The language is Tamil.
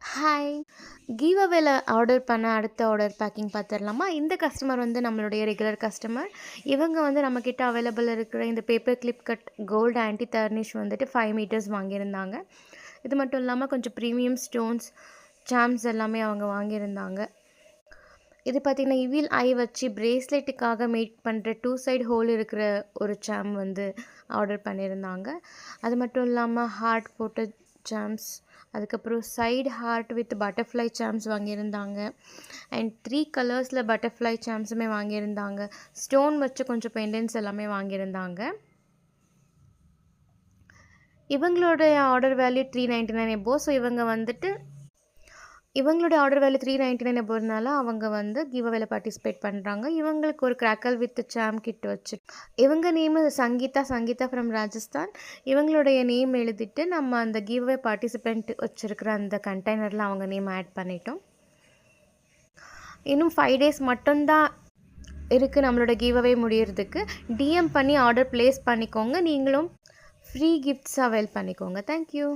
ஹாய்! கிவ் அவேல ஆர்டர் பண்ண அடுத்த ஆர்டர் பேக்கிங் பார்த்துடலாமா? இந்த கஸ்டமர் வந்து நம்மளுடைய ரெகுலர் கஸ்டமர். இவங்க வந்து நம்மக்கிட்ட அவைலபிள் இருக்கிற இந்த paper clip cut gold anti tarnish வந்துட்டு 5 மீட்டர்ஸ் வாங்கியிருந்தாங்க. இது மட்டும் இல்லாமல் கொஞ்சம் ப்ரீமியம் ஸ்டோன்ஸ், சாம்ஸ் எல்லாமே அவங்க வாங்கியிருந்தாங்க. இது பார்த்திங்கன்னா இவில் ஐ வச்சு பிரேஸ்லெட்டுக்காக மேக் பண்ணுற 2 சைடு ஹோல் இருக்கிற ஒரு சாம் வந்து ஆர்டர் பண்ணியிருந்தாங்க. அது மட்டும் இல்லாமல் ஹார்ட் போட்ட சாம்ஸ், அதுக்கப்புறம் side heart with butterfly charms வாங்கியிருந்தாங்க. அண்ட் 3 கலர்ஸில் பட்டர்ஃப்ளை சாம்ஸுமே வாங்கியிருந்தாங்க. ஸ்டோன் வச்சு கொஞ்சம் பெண்டன்ஸ் எல்லாமே வாங்கியிருந்தாங்க. இவங்களுடைய ஆர்டர் வேல்யூ 399 எபோ. ஸோ இவங்களுடைய ஆர்டர் வேல்யூ 399 எபோனால அவங்க வந்து கிவ் அவேல பார்ட்டிசிபேட் பண்ணுறாங்க. இவங்களுக்கு ஒரு கிராக்கல் வித் சாம் கிட் வச்சு இவங்க நேம் சங்கீதா ஃப்ரம் ராஜஸ்தான். இவங்களுடைய நேம் எழுதிட்டு நம்ம அந்த கிவ் அவே பார்ட்டிசிபெண்ட் வச்சுருக்கிற அந்த கண்டெய்னரில் அவங்க நேம் ஆட் பண்ணிட்டோம். இன்னும் 5 டேஸ் மட்டும்தான் இருக்குது நம்மளோட கிவ் அவே முடியறதுக்கு. டிஎம் பண்ணி ஆர்டர் ப்ளேஸ் பண்ணிக்கோங்க. நீங்களும் ஃப்ரீ கிஃப்ட்ஸ் அவைல் பண்ணிக்கோங்க. தேங்க்யூ.